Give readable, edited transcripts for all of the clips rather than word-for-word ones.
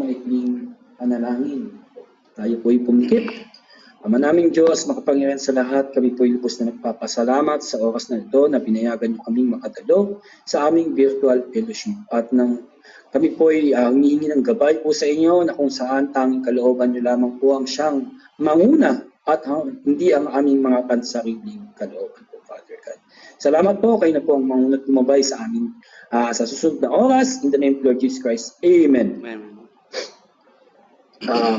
maikling panalangin. Tayo po'y pumikit. Ama naming Diyos, makapangyarihan sa lahat, kami po'y lubos na nagpapasalamat sa oras na ito na pinayagan niyo kaming makadalo sa aming virtual fellowship. At kami po'y humihingi ng gabay po sa inyo na kung saan tanging kalooban niyo lamang po ang siyang manguna at hindi ang aming mga pansariling kalooban po, Father God. Salamat po, kayo na po ang mangunat tumabay sa amin sa susunod na oras. In the name of Lord Jesus Christ. Amen.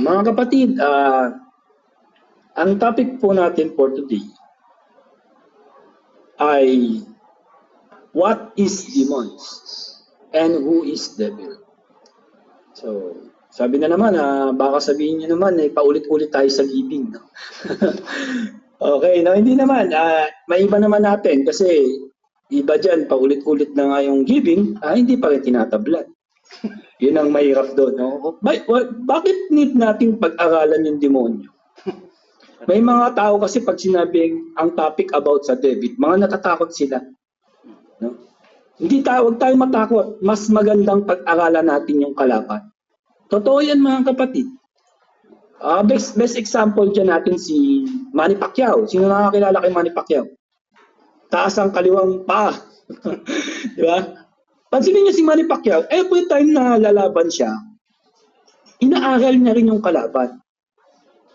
Mga kapatid, ang topic po natin for today ay what is demons and who is devil? So, sabi na naman, baka sabihin niyo naman, paulit-ulit tayo sa giving. No? Okay, no, hindi naman. May iba naman natin kasi iba dyan, paulit-ulit na nga yung giving, hindi pa rin tinatablan. Yun ang mahirap doon. No? Bakit need nating pag-aralan yung demonyo? May mga tao kasi pag sinabing ang topic about sa debit, mga natatakot sila. No? Huwag tayo matakot. Mas magandang pag-aralan natin yung kalaban. Totoo yan mga kapatid. Best example dyan natin si Manny Pacquiao. Sino nakakilala kay Manny Pacquiao? Taas ang kaliwang paa. Di ba? Pansinin niyo si Manny Pacquiao, every time na lalaban siya, inaaral niya rin yung kalaban.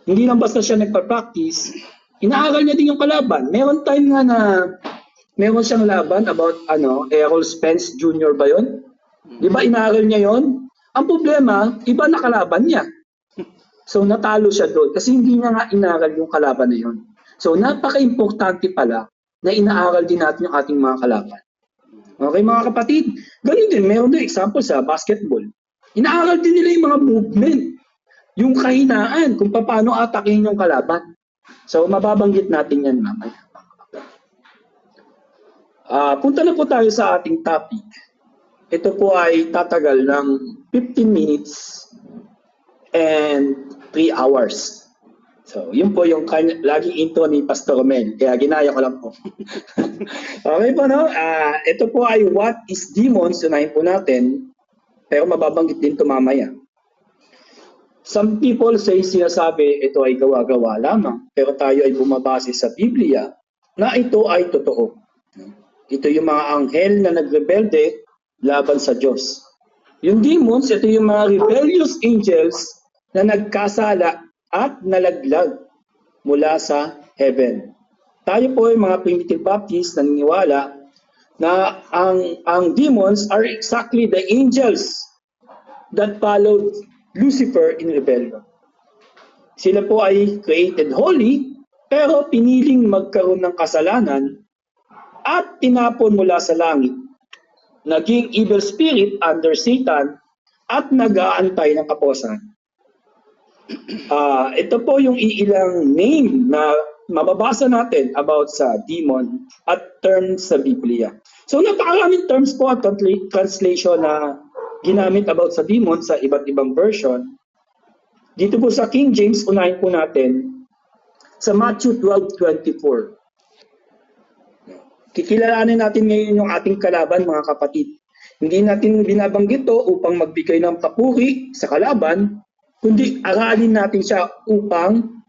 Hindi lang basta siya nagpa-practice, inaaral niya din yung kalaban. Meron time nga na meron siyang laban about Errol Spence Jr. ba yun? Di ba inaaral niya yon? Ang problema, iba na kalaban niya. So natalo siya doon kasi hindi niya nga inaaral yung kalaban na yun. So napaka-importante pala na inaaral din natin yung ating mga kalaban. Okay mga kapatid, ganun din, meron din example sa basketball. Inaaral din nila yung mga movement, yung kahinaan, kung paano atakin yung kalaban. So mababanggit natin yan mamaya. Punta na po tayo sa ating topic. Ito po ay tatagal ng 15 minutes and 3 hours. So, yun po yung laging intro ni Pastor Romel. Kaya ginaya ko lang po. Okay po, no? Ito po ay what is demons. Unahin po natin. Pero mababanggit din ito mamaya. Some people say sinasabi ito ay gawa-gawa lamang. Pero tayo ay bumabase sa Biblia na ito ay totoo. Ito yung mga anghel na nagrebelde laban sa Diyos. Yung demons, ito yung mga rebellious angels na nagkasala at nalaglag mula sa heaven. Tayo po ay mga primitive Baptists naniniwala na ang demons are exactly the angels that followed Lucifer in rebellion. Sila po ay created holy pero piniling magkaroon ng kasalanan at tinapon mula sa langit. Naging evil spirit under Satan at nag-aantay ng kapawasan. Ito po yung ilang name na mababasa natin about sa demon at terms sa Biblia. So napakaraming terms po at translation na ginamit about sa demon sa iba't ibang version. Dito po sa King James, unahin po natin sa Matthew 12:24. Kikilalanin natin ngayon yung ating kalaban mga kapatid. Hindi natin binabanggit to upang magbigay ng papuri sa kalaban, kundi aralin natin siya upang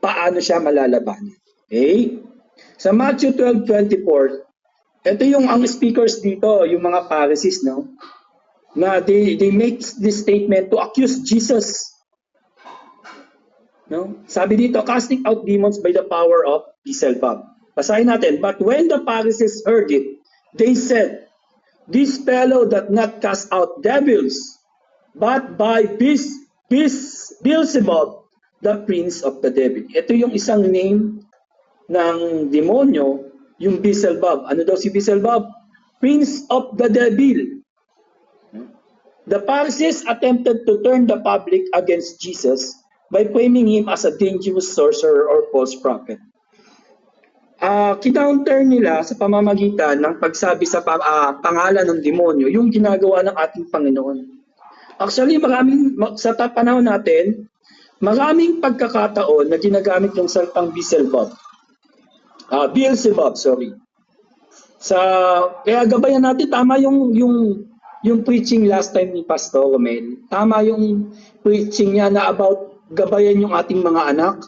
paano siya malalabanan. Okay? Sa Matthew 12:24, ito yung ang speakers dito, yung mga Pharisees, no? Na they make this statement to accuse Jesus. No? Sabi dito, casting out demons by the power of Beelzebub. Basahin natin, but when the Pharisees heard it, they said, this fellow doth not cast out devils, but by Beelzebub, the prince of the devil. Ito yung isang name ng demonyo, yung Beelzebub. Ano daw si Beelzebub? Prince of the devil. The Pharisees attempted to turn the public against Jesus by framing him as a dangerous sorcerer or false prophet. Kinounter nila sa pamamagitan ng pagsabi sa pangalan ng demonyo yung ginagawa ng ating Panginoon. Actually, sa panahon natin, maraming pagkakataon na ginagamit yung salitang Beelzebub. Beelzebub, sorry. Kaya gabayan natin, tama yung yung preaching last time ni Pastor Romel, tama yung preaching niya na about gabayan yung ating mga anak.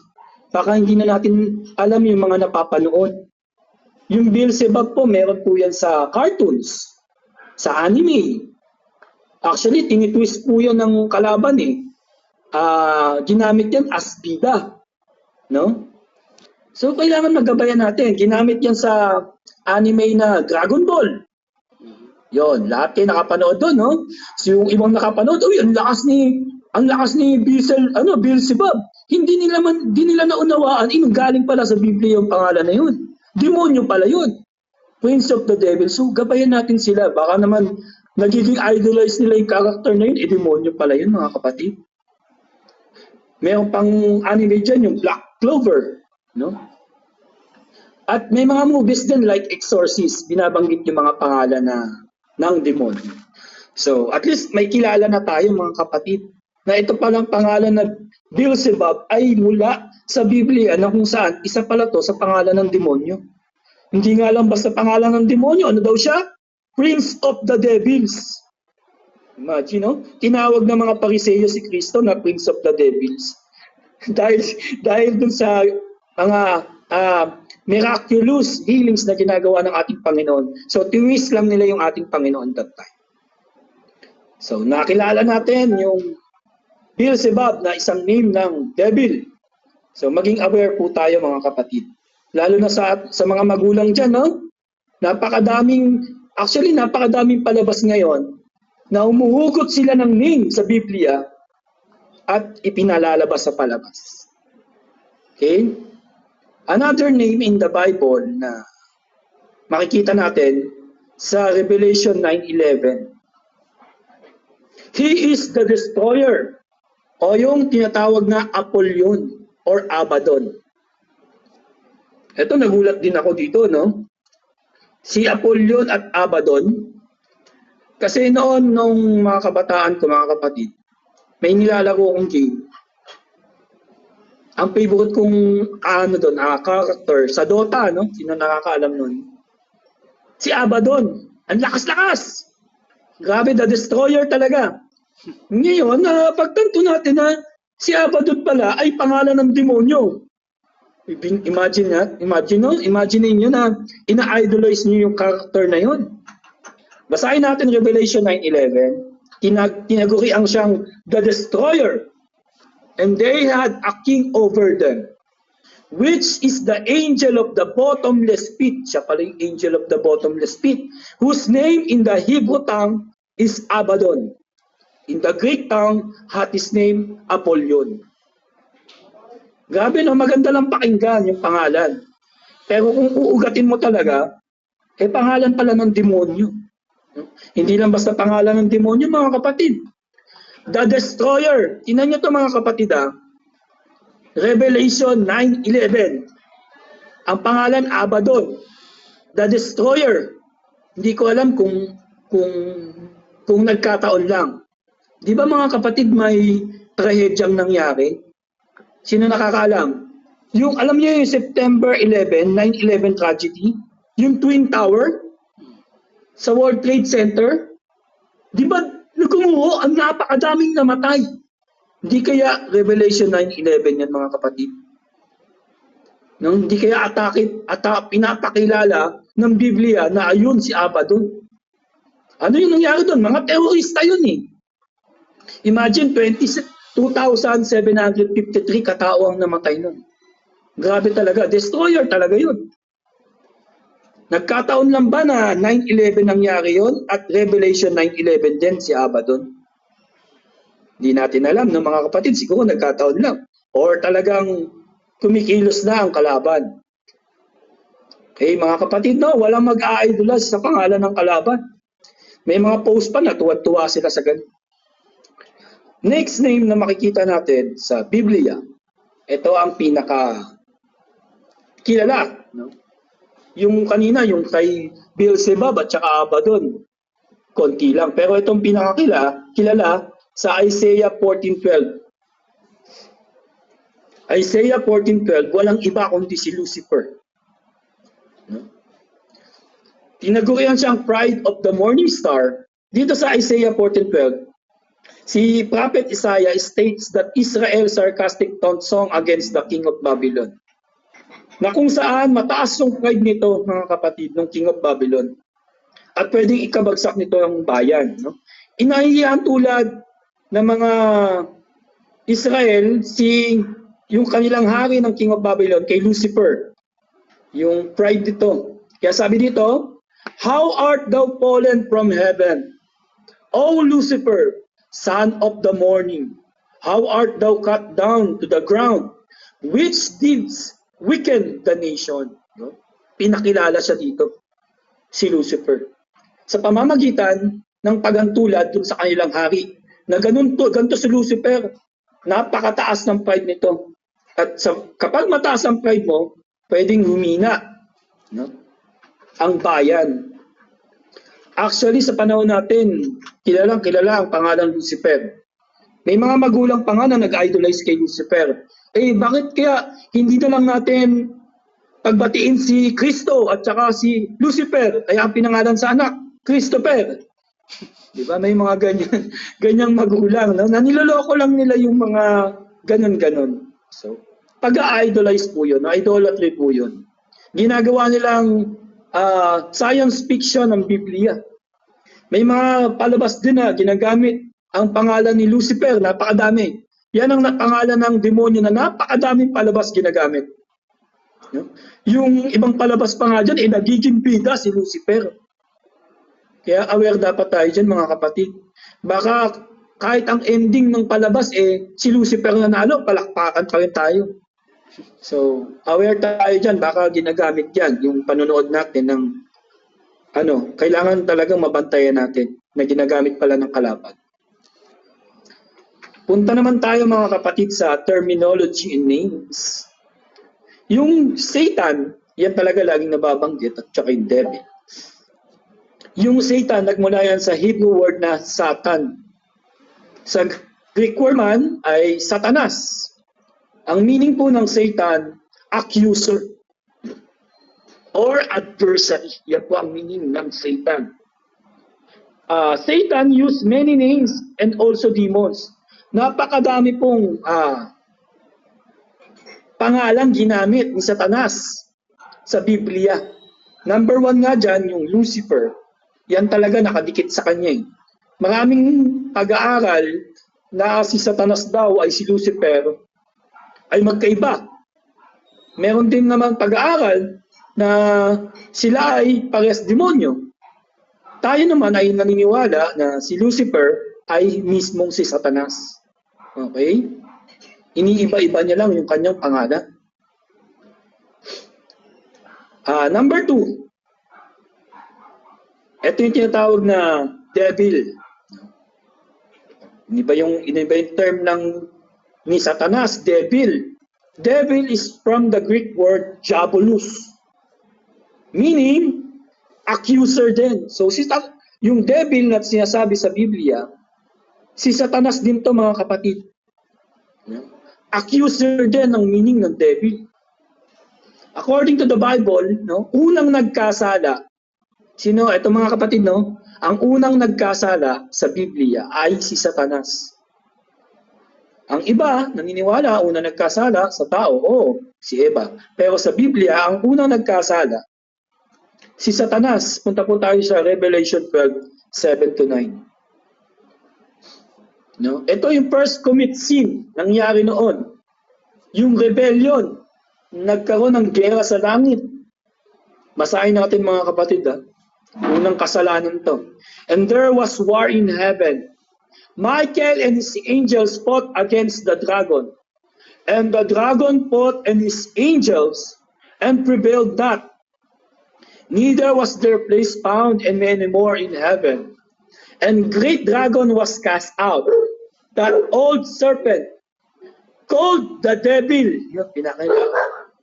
Baka hindi na natin alam yung mga napapanood. Yung Beelzebub po, meron po yan sa cartoons, sa anime. Actually, tinitwist po yan ng kalaban eh. Ginamit yan as bida. No? So, kailangan magabayan natin. Ginamit yan sa anime na Dragon Ball. Yon, lahat kayo nakapanood doon, no? So, yung ibang nakapanood, uy, ang lakas ni Beelzebub. Hindi nila naunawaan, galing pala sa Biblia yung pangalan na yun. Demonyo pala yun. Prince of the Devil. So, gabayan natin sila. Baka naman, nagiging idolize nila yung character na yun, demonyo pala yun, mga kapatid. Mayroon pang anime dyan, yung Black Clover, no? At may mga movies din like Exorcist, binabanggit yung mga pangalan ng demonyo. So, at least may kilala na tayo mga kapatid na ito palang pangalan na Beelzebub ay mula sa Biblia na kung saan isa pala to sa pangalan ng demonyo. Hindi nga lang basta pangalan ng demonyo, ano daw siya? Prince of the Devils. Imagine, no? Tinawag ng mga Pariseyo si Kristo na Prince of the Devils. dahil dun sa mga miraculous healings na ginagawa ng ating Panginoon. So, tiwis lang nila yung ating Panginoon that time. So, nakilala natin yung Beelzebub na isang name ng devil. So, maging aware po tayo mga kapatid. Lalo na sa mga magulang dyan, no? Napakadaming palabas ngayon na umuhugot sila ng name sa Biblia at ipinalalabas sa palabas. Okay? Another name in the Bible na makikita natin sa Revelation 9:11. He is the destroyer o yung tinatawag na Apollyon or Abaddon. Ito, nagulat din ako dito, no? Si Apollyon at Abaddon. Kasi noon, nung mga kabataan ko, mga kapatid, may nilalaro kong game. Ang favorite kong character sa Dota, no? Sino nakakaalam nun? Si Abaddon. Ang lakas-lakas! Grabe, the destroyer talaga. Ngayon, pagtanto natin na si Abaddon pala ay pangalan ng demonyo. Imagine niyo na ina-idolize niyo yung character na yun. Basahin natin Revelation 9:11. Tinaguriang siyang the destroyer. And they had a king over them, which is the angel of the bottomless pit. Siya pala yung angel of the bottomless pit, whose name in the Hebrew tongue is Abaddon. In the Greek tongue, had his name Apollyon. Grabe, no? Maganda lang pakinggan yung pangalan. Pero kung uugatin mo talaga, pangalan pala ng demonyo. Hindi lang basta pangalan ng demonyo, mga kapatid. The Destroyer. Tingnan nyo ito mga kapatid. Revelation 9:11. Ang pangalan Abaddon. The Destroyer. Hindi ko alam kung nagkataon lang. Di ba mga kapatid may trahedyang nangyari? Sino nakakaalam? Alam niyo yung September 11, 9/11 tragedy? Yung Twin Tower sa World Trade Center? Di ba nagkumuho, ang napakadaming namatay? Hindi kaya Revelation 9:11 yan mga kapatid? Hindi kaya pinapakilala ng Biblia na ayun si Abaddon? Ano yung nangyari doon? Mga terorista yun eh. Imagine 2,753 katao ang namatay nun. Grabe talaga. Destroyer talaga yun. Nagkataon lang ba na 9/11 nangyari yun at Revelation 9:11 din si Abaddon? Hindi natin alam, no, mga kapatid. Siguro nagkataon lang. Or talagang kumikilos na ang kalaban. Okay, mga kapatid, no, walang mag-a-idolize sa pangalan ng kalaban. May mga post pa na tuwa-tuwa sila sa ganun. Next name na makikita natin sa Biblia, ito ang pinaka kilala, no? Yung kanina, yung kay Beelzebub at saka Abaddon, konti lang. Pero itong pinakakilala sa Isaiah 14:12. Isaiah 14:12, walang iba kundi si Lucifer. No? Tinagurian siyang pride of the morning star Dito sa Isaiah 14:12, si Prophet Isaiah states that Israel's sarcastic taunt song against the king of Babylon. Na kung saan mataas yung pride nito, mga kapatid, ng king of Babylon. At pwedeng ikabagsak nito ang bayan. No? Inahihiyan tulad ng mga Israel, yung kanilang hari ng king of Babylon kay Lucifer. Yung pride dito. Kaya sabi dito, "How art thou fallen from heaven, O Lucifer, son of the morning? How art thou cut down to the ground, which deeds weaken the nation?" No? Pinakilala siya dito, si Lucifer. Sa pamamagitan ng pagantulad dun sa kanilang hari, na ganito si Lucifer, napakataas ng pride nito. At kapag mataas ang pride mo, pwedeng humina, no? Ang bayan. Actually, sa panahon natin, kilalang kilala ang pangalan Lucifer. May mga magulang pa nga na nag-idolize kay Lucifer. Bakit kaya hindi na lang natin pagbatiin si Kristo at saka si Lucifer? Kaya ang pinangalan sa anak, Christopher. Di ba? May mga ganyang magulang. No? Naniloloko lang nila yung mga ganon-ganon. So, pag-idolize po yun. Idolatry po yun. Ginagawa nilang science fiction ng Biblia. May mga palabas din na ginagamit ang pangalan ni Lucifer. Napakadami. Yan ang pangalan ng demonyo na napakadaming palabas ginagamit. No? Yung ibang palabas pa nga dyan, nagiging bida si Lucifer. Kaya aware dapat tayo dyan, mga kapatid. Baka kahit ang ending ng palabas, si Lucifer nanalo, palakpakan pa rin tayo. So, aware tayo dyan, baka ginagamit yan, yung panonood natin ng kailangan talagang mabantayan natin na ginagamit pala ng kalaban. Punta naman tayo, mga kapatid, sa terminology and names. Yung Satan, yan talaga laging nababanggit, at saka yung devil. Yung Satan, nagmula yan sa Hebrew word na Satan. Sa Greek word man ay Satanas. Ang meaning po ng Satan, accuser or adversary. Yan po ang meaning ng Satan. Satan used many names and also demons. Napakadami pong pangalang ginamit ni Satanas sa Biblia. Number 1 nga dyan, yung Lucifer. Yan talaga nakadikit sa kanya. Maraming pag-aaral na si Satanas daw ay si Lucifer ay magkaiba. Meron din naman pag-aaral na sila ay parehas demonyo. Tayo naman ay naniniwala na si Lucifer ay mismong si Satanas. Okay? Iniiba-iba niya lang yung kanyang pangalan. Number 2. Ito yung tinatawag na devil. Ini ba yung term ni Satanas, devil. Devil is from the Greek word diabolus, meaning accuser din. So yung devil na sinasabi sa Biblia, si Satanas din to, mga kapatid. Accuser din ang meaning ng devil. According to the Bible, unang nagkasala, sino? Ito, mga kapatid, ang unang nagkasala sa Biblia ay si Satanas. Ang iba, naniniwala, unang nagkasala sa tao, si Eva. Pero sa Biblia, ang unang nagkasala, si Satanas. Punta po tayo sa Revelation 12:7-9. Ito yung first commit sin, nangyari noon. Yung rebellion, nagkaroon ng gera sa langit. Basahin natin, mga kapatid, unang kasalanan to. "And there was war in heaven. Michael and his angels fought against the dragon. And the dragon fought and his angels, and prevailed not. Neither was their place found any more in heaven. And great dragon was cast out, that old serpent, called the devil."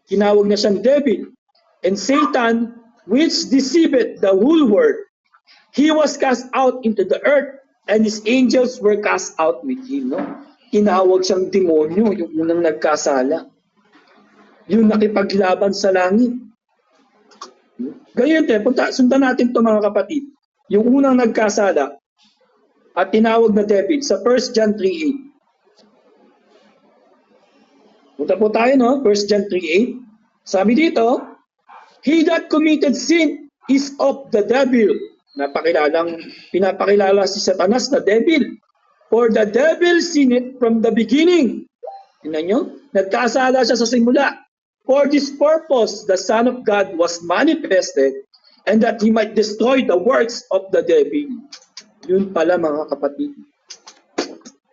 Tinawag na siyang devil. "And Satan, which deceiveth the whole world. He was cast out into the earth, and his angels were cast out with him." Tinawag siyang demonyo, yung unang nagkasala. Yung nakipaglaban sa langit. Ganyan, sundan natin ito, mga kapatid. Yung unang nagkasala, at tinawag na devil sa 1 John 3:8. Punta po tayo, no? 1 John 3:8. Sabi dito, he that committed sin is of the devil. Pinapakilala si Satanas na devil. For the devil sinned from the beginning. Tingnan nyo, nagkasala siya sa simula. For this purpose, the Son of God was manifested, and that he might destroy the works of the devil. Yun pala mga kapatid.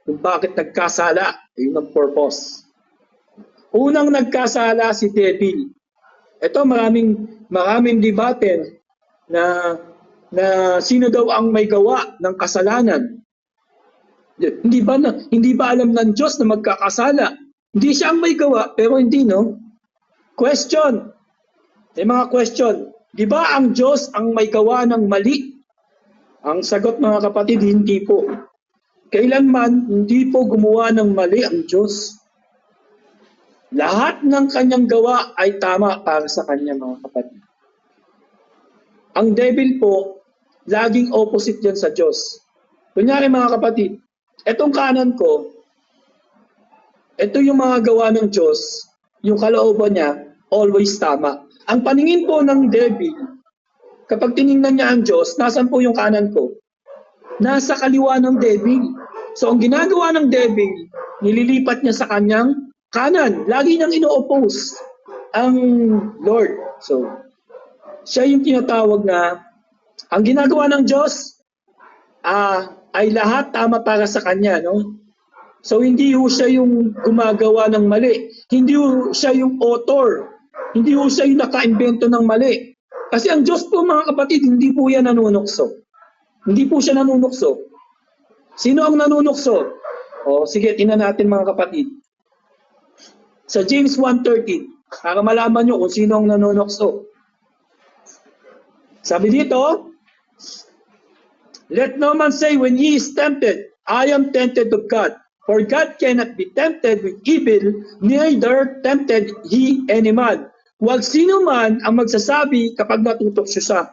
Kung bakit nagkasala, yun ang purpose. Unang nagkasala si devil. Ito maraming debate na sino daw ang may gawa ng kasalanan. Hindi ba alam ng Diyos na magkakasala? Hindi siya ang may gawa, pero hindi, no? Question. May mga question. Di ba ang Diyos ang may gawa ng mali? Ang sagot mga kapatid, hindi po. Kailanman, hindi po gumawa ng mali ang Diyos. Lahat ng kanyang gawa ay tama para sa kanya mga kapatid. Ang devil po, laging opposite yan sa Diyos. Kunyari mga kapatid, etong kanan ko, ito yung mga gawa ng Diyos, yung kalooban niya, always tama. Ang paningin po ng devil, kapag tiningnan niya ang Diyos, nasan po yung kanan ko? Nasa kaliwa ng devil. So ang ginagawa ng devil, nililipat niya sa kanyang kanan. Lagi niyang ino-oppose ang Lord. So, siya yung tinatawag na ang ginagawa ng Diyos ay lahat tama para sa kanya, no? So hindi ho siya yung gumagawa ng mali. Hindi ho siya yung author. Hindi ho siya yung naka-invento ng mali. Kasi ang Diyos po mga kapatid, hindi po yan nanunukso. Hindi po siya nanunukso. Sino ang nanunukso? O sige, tingnan natin mga kapatid. Sa James 1:13, para malaman nyo kung sino ang nanunukso. Sabi dito, let no man say when he is tempted, I am tempted of God. For God cannot be tempted with evil, neither tempted he any man. Huwag sino man ang magsasabi kapag natutokso siya.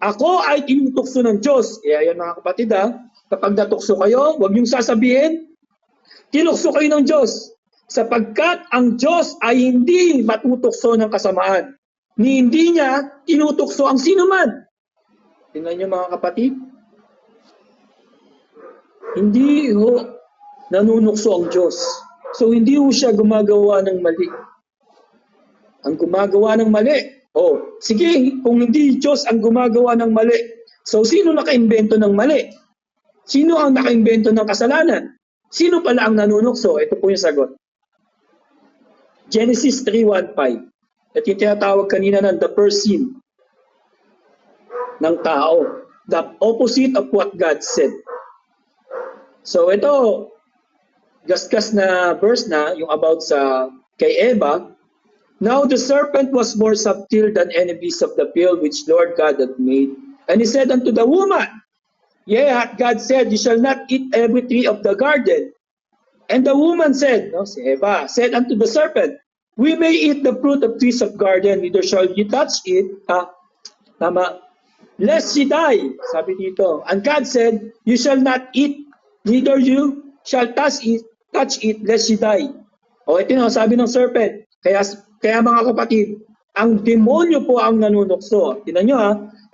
Ako ay tinutokso ng Diyos. Ayan mga kapatid kapag natokso kayo, huwag niyong sasabihin, tinukso kayo ng Diyos. Sapagkat ang Diyos ay hindi matutokso ng kasamaan. Ni hindi niya tinutokso ang sino man. Tingnan niyo mga kapatid. Hindi ho nanunukso ang Diyos. So hindi ho siya gumagawa ng mali. Ang gumagawa ng mali, sige, kung hindi Diyos ang gumagawa ng mali, so sino naka-invento ng mali? Sino ang naka-invento ng kasalanan? Sino pala ang nanunukso? Ito po yung sagot. Genesis 3:1-5. At yung tinatawag kanina ng the first sin ng tao. The opposite of what God said. So ito, gasgas na verse na, yung about sa kay Eva. Now the serpent was more subtle than any beast of the field which Lord God had made. And he said unto the woman, yea, hath God said, you shall not eat every tree of the garden. And the woman said, si Eva, said unto the serpent, we may eat the fruit of trees of garden, neither shall you touch it, lest ye die. Sabi dito. And God said, you shall not eat, neither you shall touch it, lest ye die. Ito na, sabi ng serpent. Kaya mga kapatid, ang demonyo po ang nanunukso. Tingnan nyo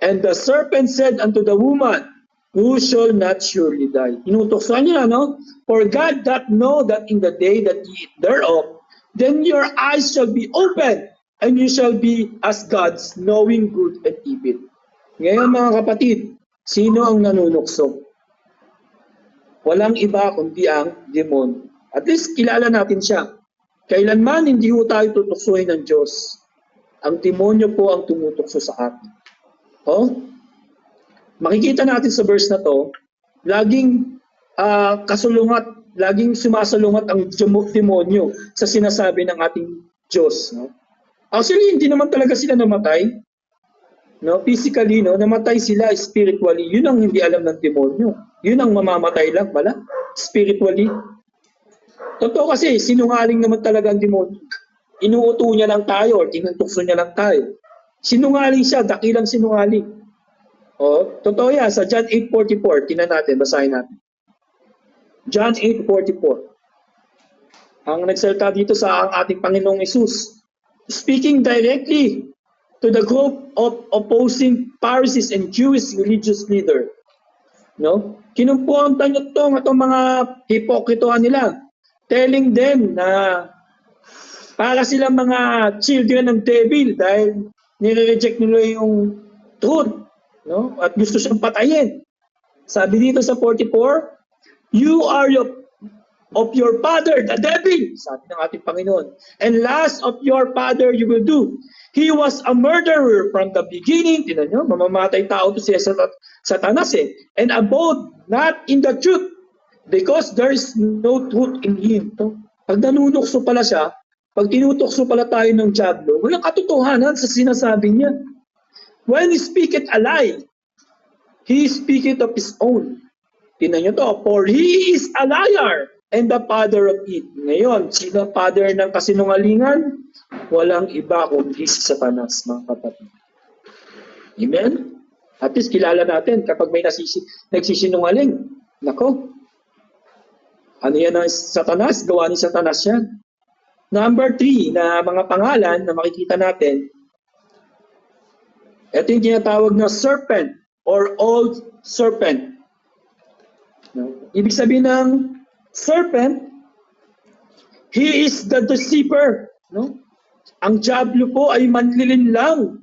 And the serpent said unto the woman, who shall not surely die. Tinutoksoan niya, no? For God doth know that in the day that ye eat thereof, then your eyes shall be opened, and you shall be as gods, knowing good and evil. Ngayon mga kapatid, sino ang nanunukso? Walang iba kundi ang demon. At least kilala natin siya. Kailanman hindi ho tayo tutuksohin ng Diyos. Ang demonyo po ang tumutukso sa atin. Makikita natin sa verse na to, laging laging sumasalungat ang demonyo sa sinasabi ng ating Diyos. No? Actually, hindi naman talaga sila namatay. No? Physically, namatay sila spiritually. Yun ang hindi alam ng demonyo. Yun ang mamamatay lang pala, spiritually. Totoo kasi, sinungaling naman talaga ang demonyo. Inuuto niya lang tayo or tinutukso niya lang tayo. Sinungaling siya, dakilang sinungaling. Totoo yan. Sa John 8:44, tingnan natin, basahin natin. John 8:44. Ang nagsalita dito sa ang ating Panginoong Hesus, speaking directly to the group of opposing Pharisees and Jewish religious leader. No? Kinumpuanta niyo itong mga hipokritohan nila, telling them na para silang mga children ng devil dahil nire-reject nila yung truth, no? At gusto siyang patayin. Sabi dito sa 44, you are of your father, the devil, sabi ng ating Panginoon. And last of your father you will do. He was a murderer from the beginning. Tingnan nyo, mamamatay tao to siya Satanas eh. And abode not in the truth because there is no truth in him. Pag nanunukso pala siya, pag tinutukso pala tayo ng Diablo, walang katotohanan sa sinasabi niya. When he speaketh a lie, he speaketh of his own. Tingnan nyo to, for he is a liar and the father of it. Ngayon, sino father ng kasinungalingan? Walang iba kundi si Satanas, mga kapatid. Amen? At least kilala natin kapag may nagsisinungaling. Nako, ano yan ang Satanas? Gawa ni Satanas yan. Number 3 na mga pangalan na makikita natin, ito yung tinatawag na serpent or old serpent. No? Ibig sabihin ng serpent, he is the deceiver. No? Ang Diablo po ay manlilinlang.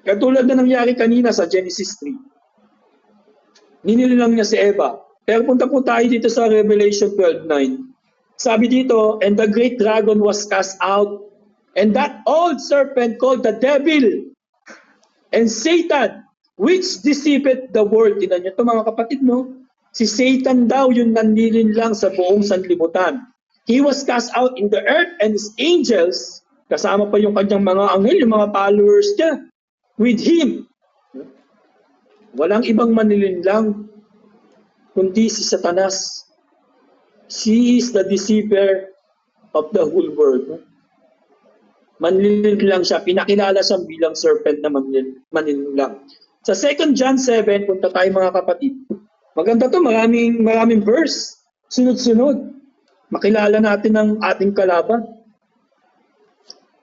Katulad na nangyari kanina sa Genesis 3. Ninilinlang niya si Eva. Pero punta po tayo dito sa Revelation 12:9. Sabi dito, and the great dragon was cast out, and that old serpent called the devil and Satan, which deceiveth the world. Tingnan niyo ito mga kapatid, no? Si Satan daw yung nanlilinlang sa buong sanlibutan. He was cast out in the earth and his angels, kasama pa yung kanyang mga anghel, yung mga followers niya, with him. Walang ibang manlilinlang kundi si Satanas. He is the deceiver of the whole world. Manlilinlang siya, pinakilala siya bilang serpent na manlilinlang. Sa 2 John 7, punta tayo mga kapatid. Maganda to, maraming verse. Sunod-sunod. Makilala natin ang ating kalaban.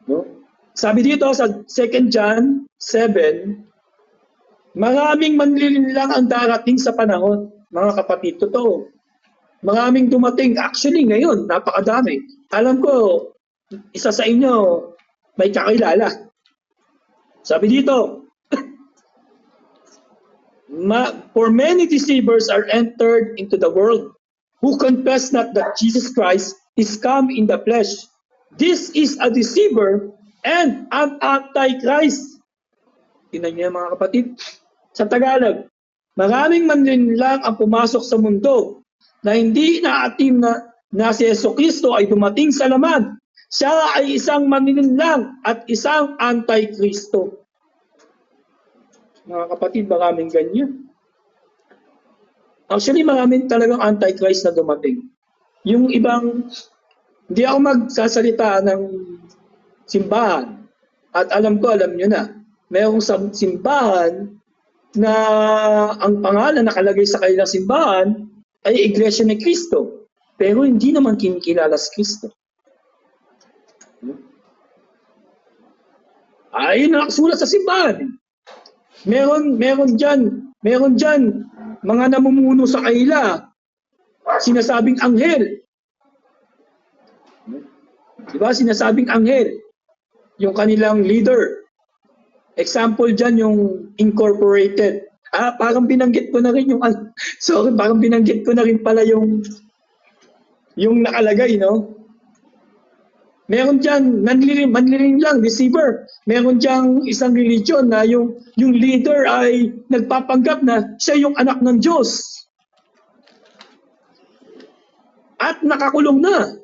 No? Sabi dito sa 2 John 7, maraming manlilinlang ang darating sa panahon. Mga kapatid, totoo. Maraming dumating. Actually, ngayon, napakadami. Alam ko, isa sa inyo, may kakilala. Sabi dito, for many deceivers are entered into the world who confess not that Jesus Christ is come in the flesh. This is a deceiver and an antichrist. Tingnan niyo mga kapatid. Sa Tagalog, maraming manlilinlang ang pumasok sa mundo na hindi naatim na si Jesucristo ay dumating sa laman. Siya ay isang manlilinlang at isang antikristo. Mga kapatid, maraming ganyan. Actually, maraming talagang antichrist na dumating. Yung ibang, hindi ako magsasalita ng simbahan. At alam nyo na, mayroong simbahan na ang pangalan nakalagay sa kanilang simbahan ay Iglesia ni Cristo. Pero hindi naman kinikilala si Cristo. Ay, nakasulat sa simbahan. Meron dyan mga namumuno sa kanila, sinasabing anghel. Diba? Sinasabing anghel. Yung kanilang leader. Example dyan yung incorporated. Parang binanggit ko na rin yung parang binanggit ko na rin pala yung nakalagay, no? Meron dyan, manliling lang, deceiver. Meron dyan isang religion na yung leader ay nagpapanggap na siya yung anak ng Diyos. At nakakulong na.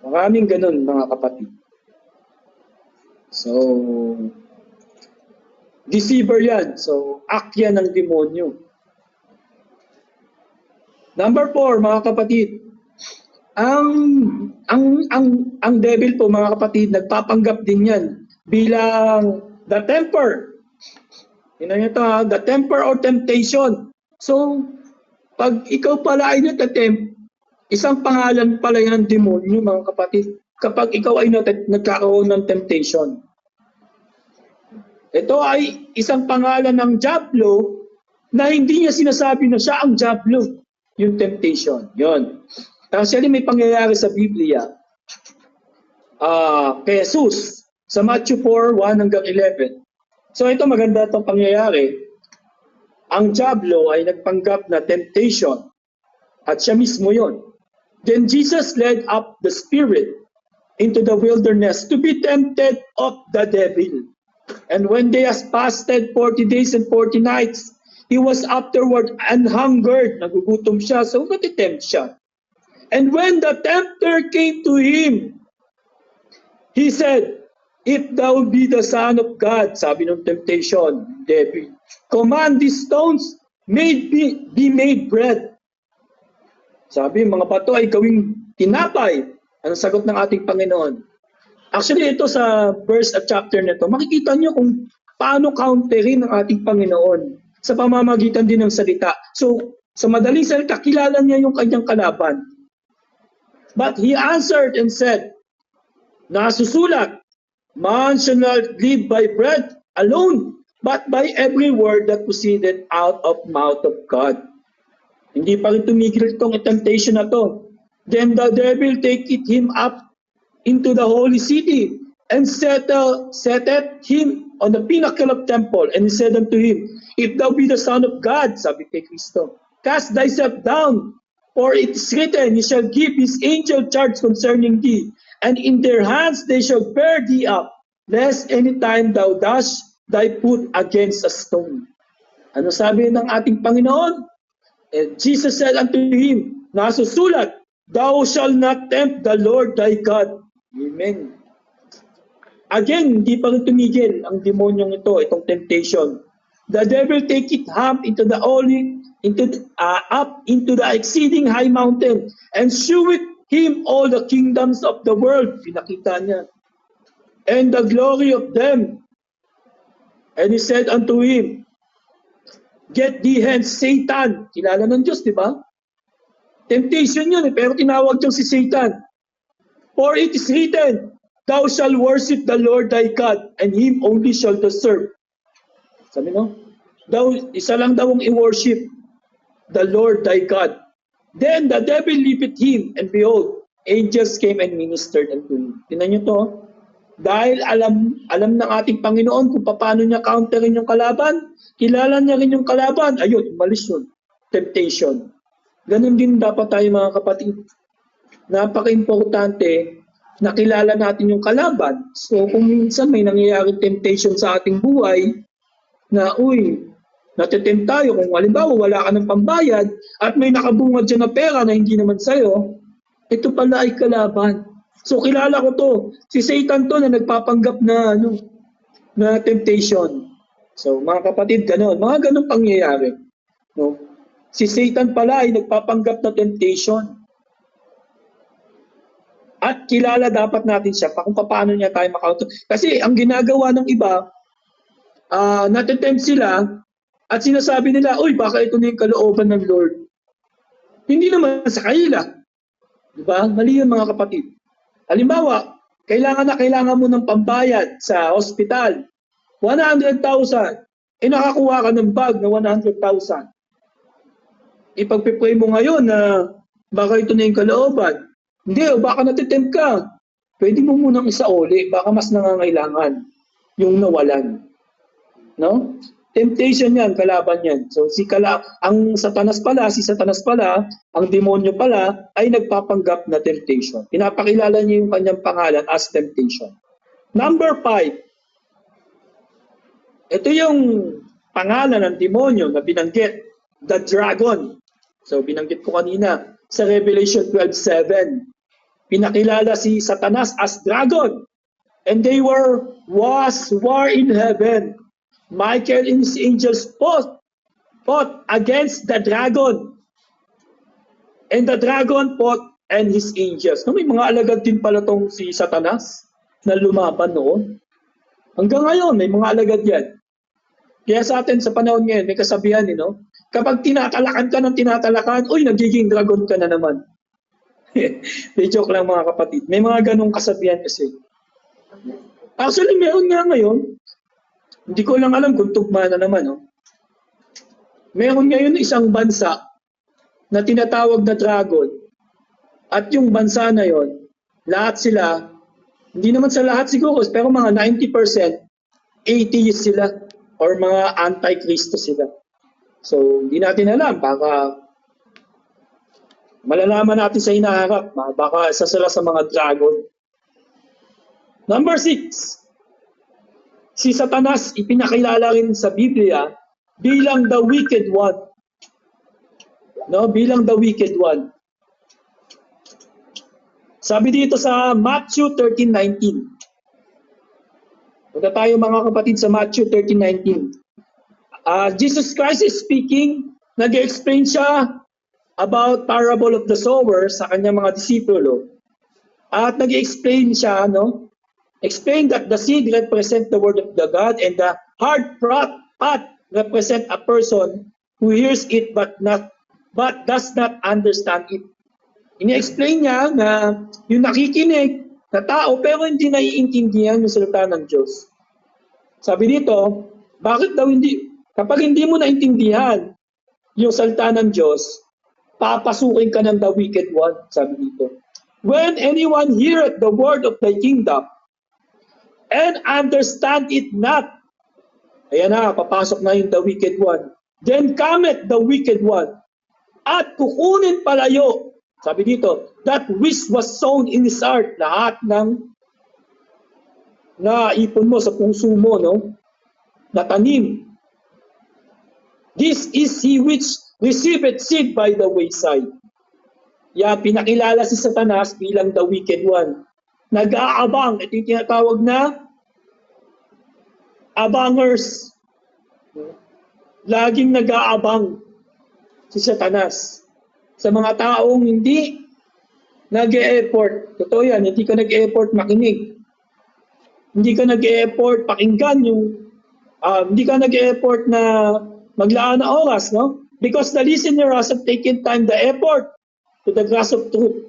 Maraming ganun, mga kapatid. So, deceiver yan. So, act yan ng demonyo. Number 4, mga kapatid. Ang devil po, mga kapatid, nagpapanggap din yan bilang the temper Tingnan niyo to ha, the temper or temptation. So, pag ikaw pala ay natatempt, isang pangalan pala yan ng demonyo, mga kapatid. Kapag ikaw ay nagkakaroon ng temptation. Ito ay isang pangalan ng Diablo na hindi niya sinasabi na siya ang Diablo, yung temptation. Yun. Actually, may pangyayari sa Biblia kay Jesus sa Matthew 4, 1 hanggang 11. So ito maganda itong pangyayari. Ang Diablo ay nagpanggap na temptation at siya mismo yon. Then Jesus led up the spirit into the wilderness to be tempted of the devil. And when they has fasted 40 days and 40 nights, he was afterward anhungered. Nagugutom siya, so natitempt siya. And when the tempter came to him, he said, if thou be the Son of God, sabi ng temptation, devil, command these stones be made bread. Sabi, mga bato ay gawing tinapay. Ang sagot ng ating Panginoon. Actually, ito sa verse at chapter nito, makikita niyo kung paano counterin ng ating Panginoon sa pamamagitan din ng salita. So, sa madaling salita, kilala niya yung kanyang kalaban. But he answered and said, nasusulat, man shall not live by bread alone, but by every word that proceeded out of mouth of God. Hindi pa rin tumigil itong temptation na to. Then the devil taketh him up into the holy city and setteth him on the pinnacle of temple. And he said unto him, if thou be the Son of God, sabi kay Kristo, cast thyself down, for it is written, he shall give his angel charge concerning thee, and in their hands they shall bear thee up, lest any time thou dash thy foot against a stone. Ano sabi ng ating Panginoon? And Jesus said unto him, nasusulat, thou shalt not tempt the Lord thy God. Amen. Again, hindi pa rin tumigil ang demonyong ito, itong temptation. The devil taketh him into the up into the exceeding high mountain, and sheweth him all the kingdoms of the world. Pinakita niya. And the glory of them. And he said unto him, get thee hence, Satan. Kilala ng Diyos, di ba? Temptation yun, pero tinawag niyang si Satan. For it is written, thou shalt worship the Lord thy God, and him only shalt thou serve. Sabi no? Isa lang daw ang i-worship, the Lord thy God. Then the devil leaped him, and behold, angels came and ministered unto him. Tingnan niyo to. Dahil alam ng ating Panginoon kung paano niya counterin yung kalaban, kilala niya rin yung kalaban, ayun, umalis yun. Temptation. Ganun din dapat tayo mga kapatid. Napaka-importante na kilala natin yung kalaban. So kung minsan may nangyayaring temptation sa ating buhay, na natitempt tayo, kung halimbawa wala ka ng pambayad at may nakabungad dyan na pera na hindi naman sa'yo, ito pala ay kalaban. So kilala ko to, si Satan to na nagpapanggap na na temptation. So mga kapatid, mga ganun pangyayari. No? Si Satan pala ay nagpapanggap na temptation. At kilala dapat natin siya kung paano niya tayo makaunto. Kasi ang ginagawa ng iba, natitempt sila at sinasabi nila, uy, baka ito na yung kalooban ng Lord. Hindi naman sa kanila. Diba? Mali yun mga kapatid. Halimbawa, kailangan mo ng pambayad sa hospital. 100,000. Nakakuha ka ng bag na 100,000. Ipagpipray mo ngayon na baka ito na yung kalooban. Hindi, o baka natitempt ka. Pwede mo munang isauli, baka mas nangangailangan yung nawalan. No? Temptation yan, kalaban yan. So si Satanas pala, ang demonyo pala ay nagpapanggap na temptation. Pinapakilala niya yung kanyang pangalan as temptation. Number 5. Ito yung pangalan ng demonyo na binanggit, the dragon. So binanggit ko kanina sa Revelation 12:7. Pinakilala si Satanas as dragon. And they was war in heaven. Michael and his angels fought against the dragon. And the dragon fought and his angels. No, may mga alagad din pala tong si Satanas na lumaban noon. Hanggang ngayon, may mga alagad yan. Kaya sa atin sa panahon ngayon, may kasabihan, kapag tinatalakan ka ng tinatalakan, uy, nagiging dragon ka na naman. May joke lang mga kapatid. May mga ganong kasabihan kasi. Actually, meron nga ngayon. Hindi ko lang alam kung tugma na naman. Meron ngayon isang bansa na tinatawag na dragon. At yung bansa na yon, lahat sila, hindi naman sa lahat siguro, pero mga 90% atheist sila or mga anti-Kristo sila. So, hindi natin alam. Baka malalaman natin sa hinaharap. Baka isa sila sa mga dragon. Number 6. Si Satanas ipinakilala rin sa Biblia bilang the wicked one. Bilang the wicked one. Sabi dito sa Matthew 13:19. Punta tayo mga kapatid sa Matthew 13:19. Jesus Christ is speaking, nag-explain siya about parable of the sower sa kanyang mga disipulo. At nag-explain siya, explain that the seed represent the word of the God and the hard path represent a person who hears it but does not understand it. Ini-explain niya na yung nakikinig na tao pero hindi naiintindihan yung salita ng Diyos. Sabi dito, bakit daw hindi? Kapag hindi mo naintindihan yung salita ng Diyos, papasukin ka ng the wicked one, sabi dito. When anyone heareth the word of thy kingdom and understand it not, ayan na, papasok na yung the wicked one. Then cometh the wicked one at kukunin palayo, sabi dito, that which was sown in his heart, lahat ng naipon mo sa puso mo, natanim. This is he which receiveth seed by the wayside. Pinakilala si Satanas bilang the wicked one. Nag-aabang, ito yung tinatawag na abangers. Laging nag-aabang si Satanas sa mga taong hindi nag-e-effort. Totoo yan, hindi ka nag-e-effort makinig. Hindi ka nag-e-effort pakinggan hindi ka nag-e-effort na maglaan na oras, Because the listener hasn't taken time, the effort to the grasp of truth.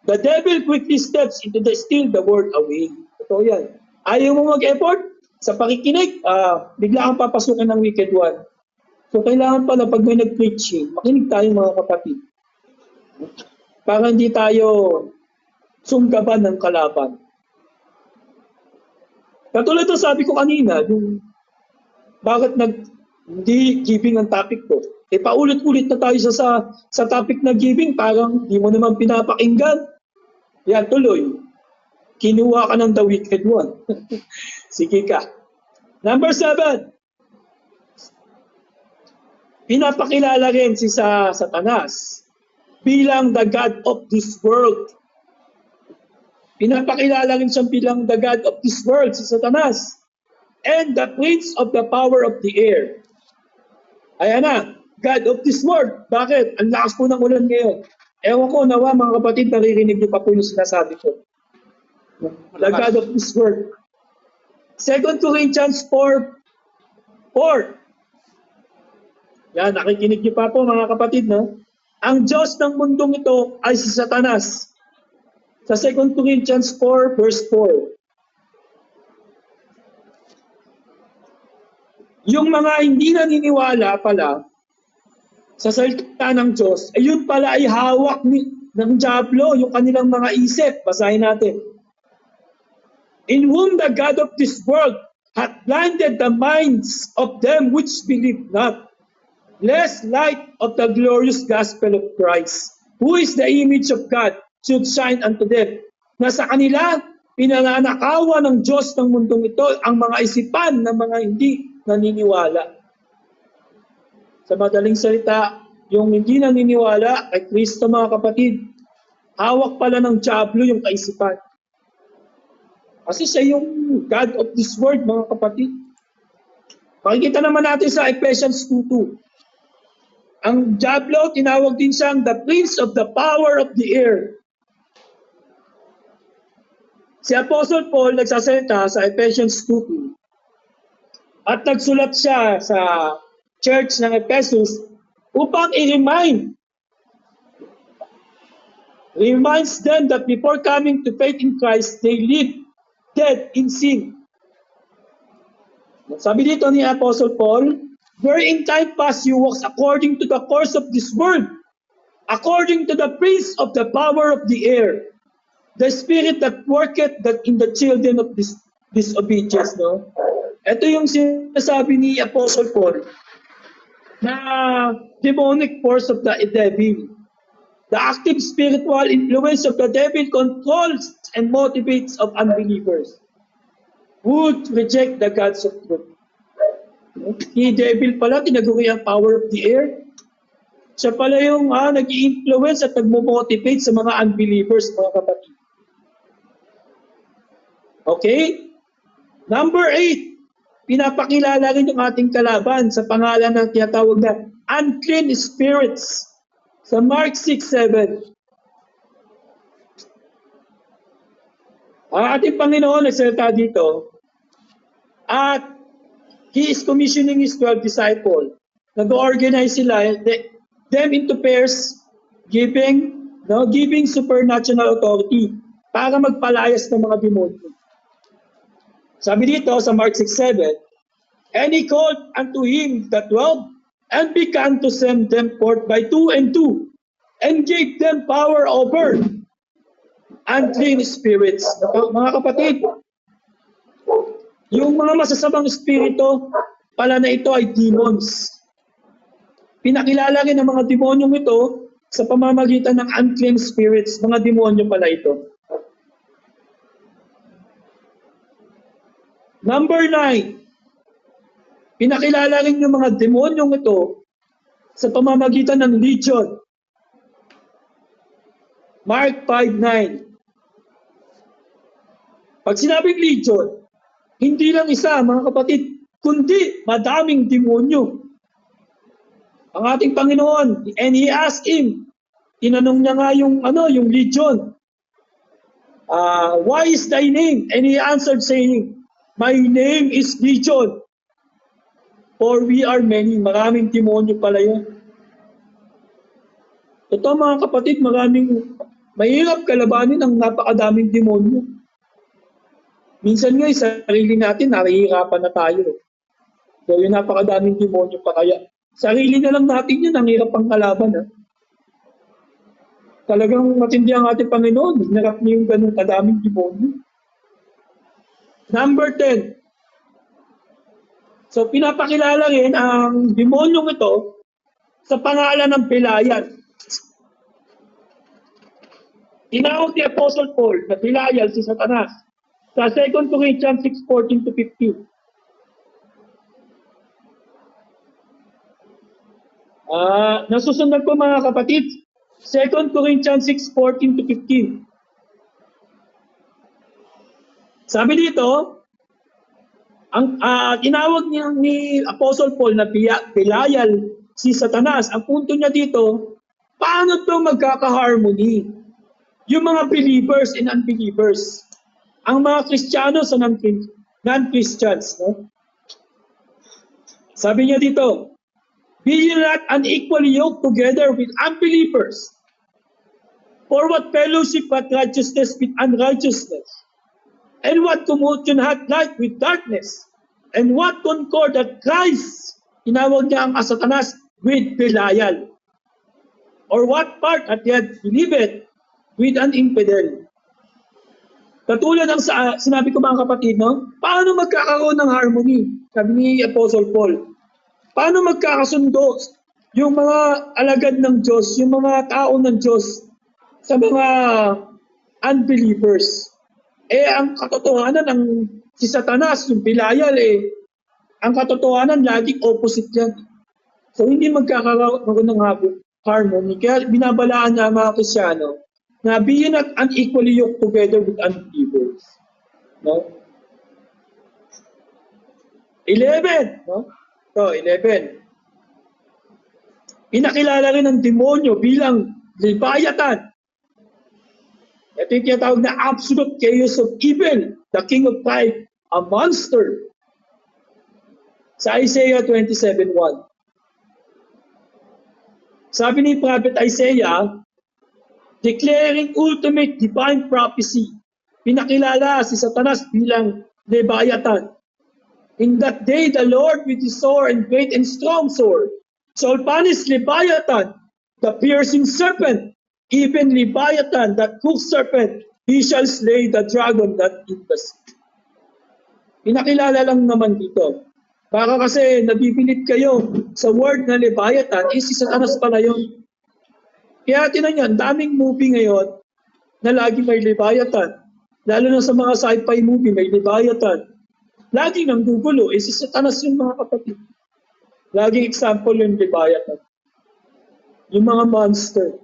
The devil quickly steps into steal the word away. Totoo yan. Ayaw mo mag-effort sa pakikinig, bigla kang papasukin ng wicked one. So kailangan pala pag may nag-preaching, makinig tayo mga kapatid. Para hindi tayo sunggaban ng kalaban. Katulad ng sabi ko kanina, bakit hindi giving ang topic ko? Paulit-ulit na tayo sa topic na giving, parang di mo naman pinapakinggan. Yan, tuloy. Kinuha ka ng the wicked one. Sige ka. Number 7. Pinapakilala rin si Satanas bilang the God of this world. Pinapakilala rin siya bilang the God of this world, si Satanas. And the prince of the power of the air. Ayan na, God of this world. Bakit? Ang lakas po ng ulan ngayon. Ewan ko, nawa mga kapatid, naririnig niyo pa po yung sinasabi ko. The God of this world. 2 Corinthians 4:4. Yan, nakikinig niyo pa po mga kapatid, Ang Diyos ng mundong ito ay si Satanas. Sa 2 Corinthians 4 verse 4. Yung mga hindi naniniwala pala sa salita ng Diyos, yun pala ay hawak ng Diablo, yung kanilang mga isip. Basahin natin. In whom the God of this world hath blinded the minds of them which believe not, lest light of the glorious gospel of Christ, who is the image of God, should shine unto them. Na sa kanila, pinananakawan ng Diyos ng mundong ito ang mga isipan ng mga hindi naniniwala. Sa madaling salita, yung hindi naniniwala kay Kristo mga kapatid, hawak pala ng Diablo yung kaisipan. Kasi siya yung God of this world mga kapatid. Makikita naman natin sa Ephesians 2:2. Ang Diablo, tinawag din siyang the prince of the power of the air. Si Apostle Paul nagsasalita sa Ephesians 2:2. At nagsulat siya sa church ng Ephesus upang reminds them that before coming to faith in Christ, they lived dead in sin. Sabi dito ni Apostle Paul, where in time past you walked according to the course of this world, according to the prince of the power of the air, the spirit that worketh that in the children of disobedience. No? Ito yung sinasabi ni Apostle Paul na demonic force of the devil. The active spiritual influence of the devil controls and motivates of unbelievers who reject the gods of truth. Si devil pala, tinaguri ang power of the air. Siya pala yung nag-i-influence at nagmo-motivate sa mga unbelievers, mga kapatid. Okay? Number 8, pinapakilala rin yung ating kalaban sa pangalan ng tinatawag na unclean spirits. Sa Mark 6:7. Ang ating Panginoon nagsalita dito, at He is commissioning His 12 disciples. Nag-organize sila, them into pairs, giving supernatural authority para magpalayas ng mga demonyo. Sabi dito sa Mark 6:7, and He called unto Him the 12, and began to send them forth by 2 and 2, and gave them power over unclean spirits. Mga kapatid, yung mga masasamang espiritu pala na ito ay demons. Pinakilala rin ng mga demonyong ito sa pamamagitan ng unclean spirits. Mga demonyo pala ito. Number 9, pinakilala rin yung mga demonyong ito sa pamamagitan ng legion. Mark 5:9. Pag sinabing legion, hindi lang isa, mga kapatid, kundi madaming demonyo. Ang ating Panginoon, and He asked him, tinanong niya nga yung legion, why is thy name? And he answered saying, my name is Legion, for we are many. Maraming demonyo pala yun. Ito mga kapatid, mahirap kalabanin ang napakadaming demonyo. Minsan nga, sarili natin, nahihirapan na tayo. So, yung napakadaming demonyo pa kaya. Sarili na lang natin yun, ang hirap pang kalaban. Talagang matindi ang ating Panginoon. Hinarap niya yung ganun kadaming demonyo. Number 10. So, pinapakilala rin ang demonyong ito sa pangalan ng Belial. Tinawag ni Apostle Paul na Belial si Satanas sa 2 Corinthians 6:14-15. Nasusunod po mga kapatid, 2 Corinthians 6:14-15. Sabi dito, ang tinawag ni Apostle Paul na Belial si Satanas. Ang punto niya dito, paano ito magkaka-harmony? Yung mga believers and unbelievers. Ang mga Kristiyano sa non-Christians. No? Sabi niya dito, be ye not unequally yoked together with unbelievers. For what fellowship hath righteousness with unrighteousness? And what communion hath light with darkness? And what concord hath Christ? Tinawag niya ang Satanas with Belial. Or what part hath he believed with an infidel? Katulad ng sinabi ko mga kapatid, no? Paano magkakaroon ng harmony? Sabi ni Apostle Paul. Paano magkakasundo yung mga alagad ng Diyos, yung mga tao ng Diyos sa mga unbelievers? Ang katotohanan ng si Satanas, yung Belial, ang katotohanan laging opposite yan. So hindi magkakaroon ng harmony. Kaya binabalaan niya ang mga Kristyano na be ye not unequally yoked together with unbelievers. No? 11. No? So, 11. Pinakilala rin ng demonyo bilang Leviathan. Ito yung tinatawag na absolute chaos of evil, the king of pride, a monster. Sa Isaiah 27:1. Sabi ni Prophet Isaiah, declaring ultimate divine prophecy, pinakilala si Satanas bilang Leviathan. In that day, the Lord with his sword and great and strong sword shall punish Leviathan, the piercing serpent, even Leviathan, that crooked serpent, he shall slay the dragon that in the sea. Pinakilala lang naman dito. Para kasi nabibilib kayo sa word na Leviathan, si Satanas pala yun. Kaya tinan nyo, daming movie ngayon na lagi may Leviathan. Lalo na sa mga sci-fi movie, may Leviathan. Laging nang gugulo, si Satanas yung mga kapatid. Laging example yung Leviathan. Yung mga monster.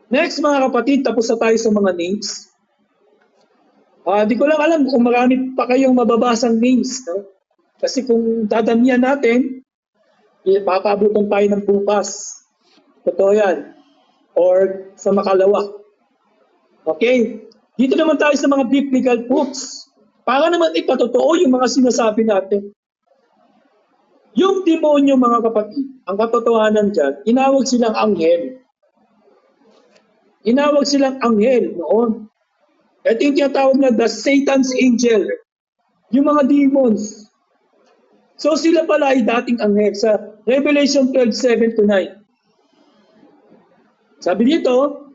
Next mga kapatid, tapos na tayo sa mga names. Di ko lang alam kung marami pa kayong mababasang names. No? Kasi kung dadamihan natin, papabutan tayo ng bukas. Totoo yan. Or sa makalawa. Okay? Dito naman tayo sa mga biblical books. Para naman ipatotoo yung mga sinasabi natin. Yung demonyo mga kapatid, ang katotohanan dyan, inawag silang anghel. Inawag silang anghel noon. Ito yung tinatawag na the Satan's angel. Yung mga demons. So sila pala ay dating anghel sa Revelation 12:7-9. Sabi dito,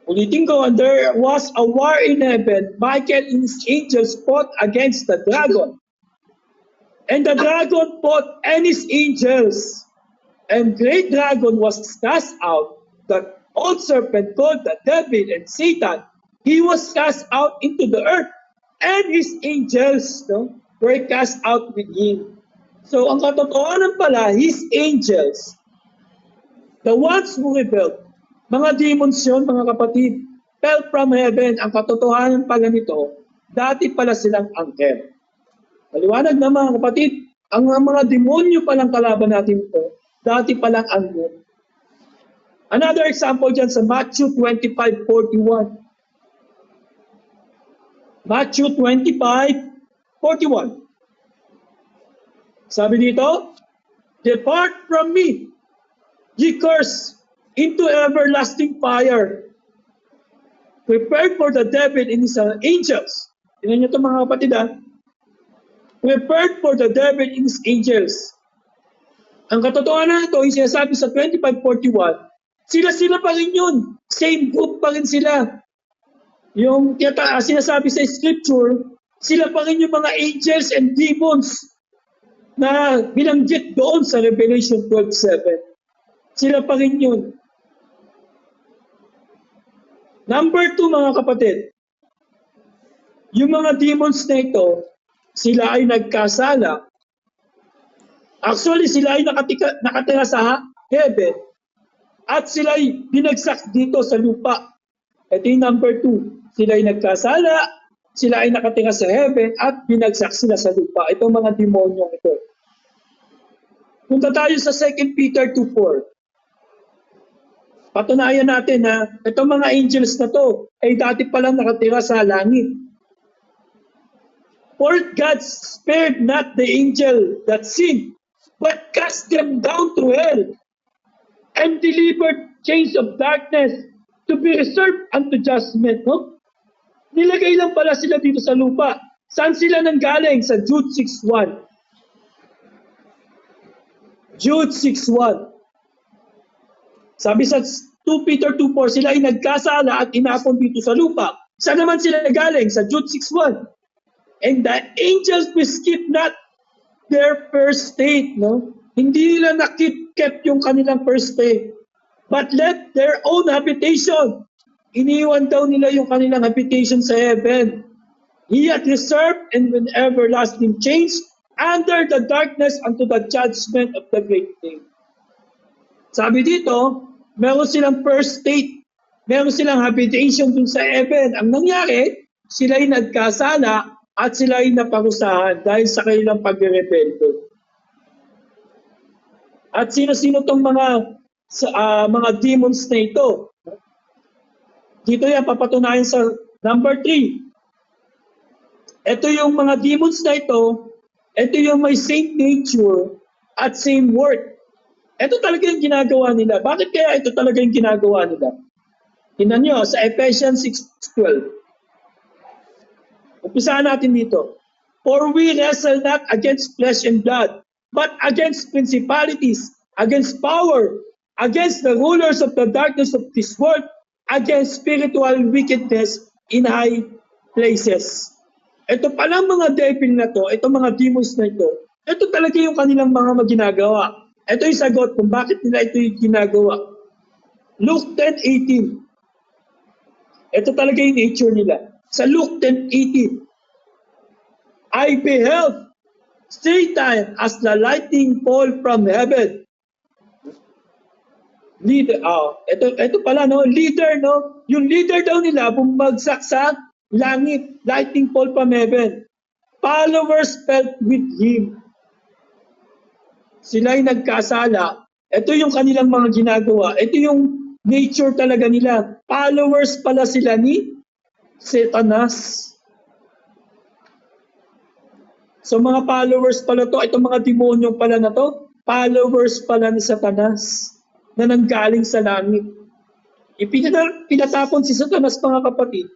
ulitin ko, and there was a war in heaven. Michael and his angels fought against the dragon. And the dragon fought and his angels. And great dragon was cast out, that old serpent called the devil and Satan. He was cast out into the earth, and his angels were cast out with him. So ang katotohanan pala, his angels, the ones who rebelled, mga demons yun, mga kapatid, fell from heaven. Ang katotohanan pala nito, dati pala silang anghel. Maliwanag na mga kapatid, ang mga demonyo palang kalaban natin ito, dati palang anghel. Another example dyan sa Matthew 25:41. Matthew 25:41. Sabi dito, depart from me, ye cursed, into everlasting fire, prepared for the devil and his angels. Tingnan nyo ito mga kapatid prepared for the devil and his angels. Ang katotohanan ito, yung sinasabi sa 25:41, sila pa rin yun. Same group pa rin sila. Yung sinasabi sa scripture, sila pa rin yung mga angels and demons na binanggit doon sa Revelation 12:7. Sila pa rin yun. Number 2 mga kapatid, yung mga demons na ito, sila ay nagkasala. Actually, sila ay nakatira sa heaven at sila ay binagsak dito sa lupa. Ito yung number 2. Sila ay nagkasala, sila ay nakatira sa heaven at binagsak sila sa lupa. Ito mga demonyong ito. Punta tayo sa 2 Peter 2:4. Patunayan natin na itong mga angels na to ay dati palang nakatira sa langit. For God spared not the angel that sinned, but cast them down to hell, and delivered chains of darkness to be reserved unto judgment. No? Nilagay lang pala sila dito sa lupa. Saan sila nanggaling? Sa Jude 6:1. Jude 6:1. Sabi sa 2 Peter 2:4, sila ay nagkasala at inapon dito sa lupa. Saan naman sila galing? Sa Jude 6:1. And the angels skip not their first state. No? Hindi nila nakip yung kanilang first state. But let their own habitation. Iniwan daw nila yung kanilang habitation sa heaven. He hath reserved and with everlasting change under the darkness unto the judgment of the great day. Sabi dito, meron silang first state, meron silang habitation dun sa heaven. Ang nangyari, sila ay nagkasala at sila ay naparusahan dahil sa kanilang pagre-rebelde. At sino-sino tong mga demons na ito? Dito yan papatunayan sa number 3. Ito yung mga demons na ito, Ito yung may same nature at same worth. Ito talaga yung ginagawa nila. Bakit kaya ito talaga yung ginagawa nila? Tingnan nyo, sa Ephesians 6:12. Umpisahan natin dito. For we wrestle not against flesh and blood, but against principalities, against power, against the rulers of the darkness of this world, against spiritual wickedness in high places. Ito palang mga devil na to, ito mga demons na ito talaga yung kanilang mga ginagawa. Ito yung sagot kung bakit nila ito yung ginagawa. Luke 10:18. Ito talaga yung nature nila. Sa Luke 10:18, I beheld Satan as the lightning fall from heaven. Leader, ito pala, no? Leader, no? Yung leader daw nila, bumagsak sa langit, lightning fall from heaven. Followers felt with him. Sila'y nagkasala. Ito yung kanilang mga ginagawa. Ito yung nature talaga nila. Followers pala sila ni Satanas. So mga followers pala to, itong mga demonyo pala na to, followers pala ni Satanas na nanggaling sa langit. Pinatapon si Satanas, mga kapatid.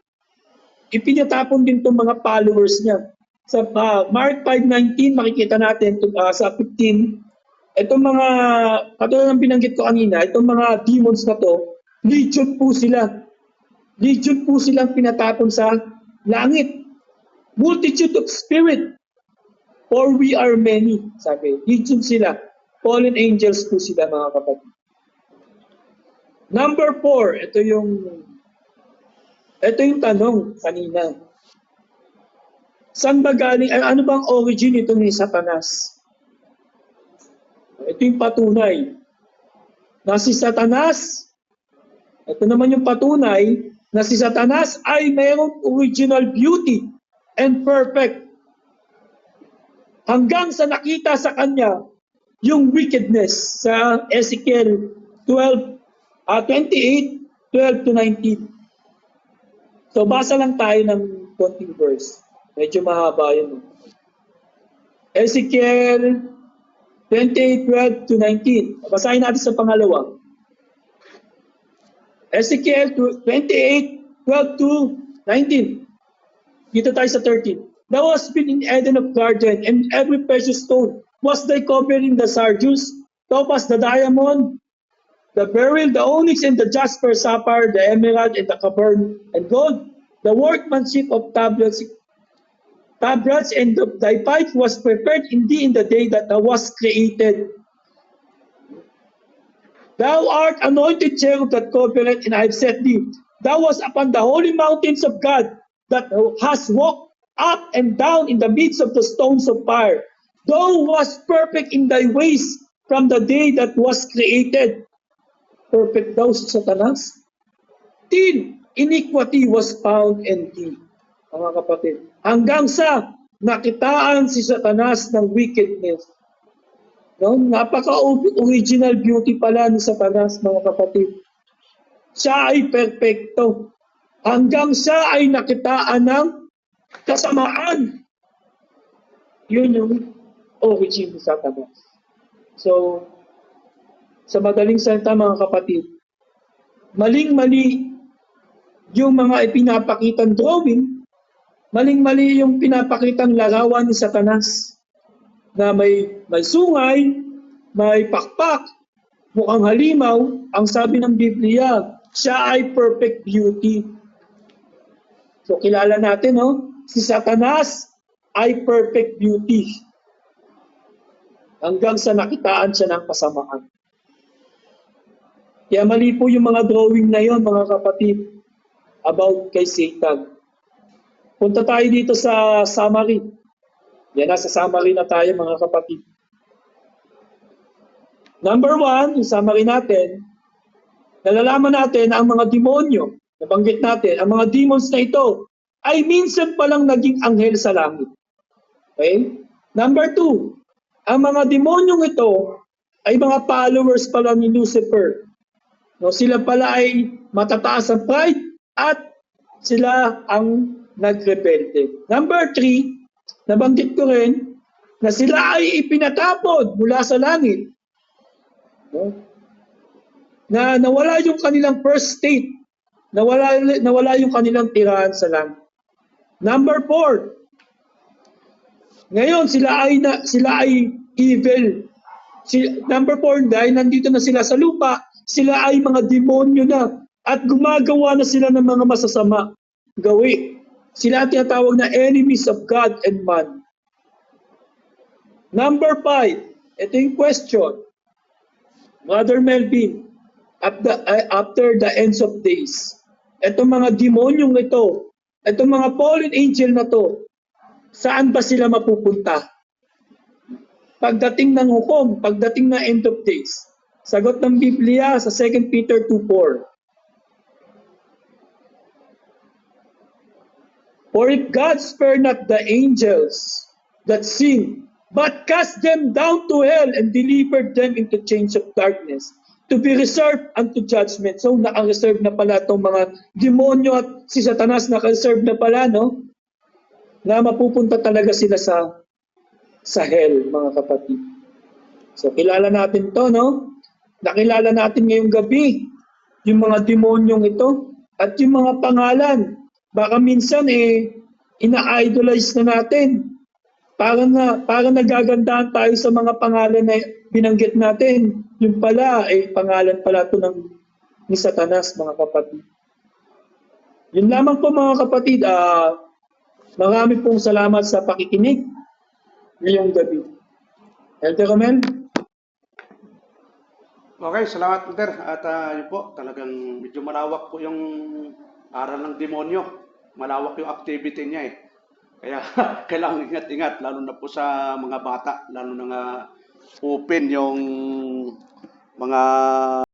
Ipinatapon din itong mga followers niya. Sa Mark 5:19, makikita natin sa 15, itong mga, katulad ng binanggit ko kanina, itong mga demons na to, legion po sila. Legion po silang pinatapon sa langit. Multitude of spirit. For we are many, sabi. Legion sila. Fallen angels po sila, mga kapatid. Number 4, ito yung tanong kanina. Saan ba galing, ano bang origin ito ni Satanas? Ito yung patunay. Na si Satanas, ito naman yung patunay, na si Satanas ay mayroong original beauty and perfect. Hanggang sa nakita sa kanya yung wickedness sa Ezekiel 28:12-19. So basa lang tayo ng konting verse. Medyo mahaba yun. Ezekiel 28:12-19. Basahin natin sa pangalawa. Ezekiel 28:12-19. Dito tayo sa 13. Thou hast been in Eden of garden, and every precious stone was thy covering, the sardius, topaz, the diamond, the beryl, the onyx, and the jasper, sapphire, the emerald, and the copper and gold, the workmanship of tabrets, and thy pipe was prepared in thee in the day that thou wast created. Thou art anointed cherub that covereth, and I have set thee. Thou wast upon the holy mountains of God, that hast walked up and down in the midst of the stones of fire. Thou wast perfect in thy ways from the day that was created. Perfect thou, Satanas? Till iniquity was found in thee. Mga kapatid, hanggang sa nakitaan si Satanas ng wickedness. No? Napaka-original beauty pala ni Satanas, mga kapatid. Siya ay perfecto. Hanggang siya ay nakitaan ng kasamaan. Yun yung origin ni Satanas. So, sa madaling salita, mga kapatid, maling-mali yung mga ipinapakitang drawing, maling-mali yung pinapakitang larawan ni Satanas na may sungay, may pakpak, mukhang halimaw. Ang sabi ng Biblia, siya ay perfect beauty. So kilala natin, no? Si Satanas ay perfect beauty. Hanggang sa nakitaan siya ng kasamaan. Kaya mali po yung mga drawing na yon, mga kapatid, about kay Satan. Punta tayo dito sa summary. Yan, nasa summary na tayo, mga kapatid. Number 1, yung summary natin, nalalaman natin na ang mga demonyo, nabanggit natin, ang mga demons na ito ay minsan palang naging anghel sa langit. Okay? Number 2, ang mga demonyong ito ay mga followers pala ni Lucifer. No, sila pala ay matataas ang pride at sila ang nagrebelde. Number 3, nabanggit ko rin na sila ay ipinatapon mula sa langit. No? Na nawala yung kanilang first state, nawala yung kanilang tirahan sa langit. Number 4, ngayon sila ay evil. Number 4, dahil nandito na sila sa lupa, sila ay mga demonyo na at gumagawa na sila ng mga masasama gawi. Sila tinatawag na enemies of God and man. Number 5, ito yung question. Brother Melvin, after the ends of days, itong mga demonyong ito, itong mga fallen angel na to, saan ba sila mapupunta? Pagdating ng hukom, pagdating ng end of days. Sagot ng Biblia sa 2 Peter 2:4. For if God spare not the angels that sin, but cast them down to hell and delivered them into chains of darkness, to be reserved unto judgment. So naka-reserve na pala itong mga demonyo at si Satanas naka-reserve na pala, no? Na mapupunta talaga sila sa hell, mga kapatid. So kilala natin to, no? Nakilala natin ngayong gabi yung mga demonyong ito at yung mga pangalan. Baka minsan ina-idolize na natin. Parang nagagandahan tayo sa mga pangalan na binanggit natin. Yung pala, pangalan pala ito ni Satanas, mga kapatid. Yun lamang po, mga kapatid. Marami pong salamat sa pakikinig ngayong gabi. Elder Romel? Okay, salamat Peter. At yun po, talagang medyo malawak po yung aral ng demonyo. Malawak yung activity niya eh. Kaya kailangan ingat-ingat, lalo na po sa mga bata, lalo na nga open yung mga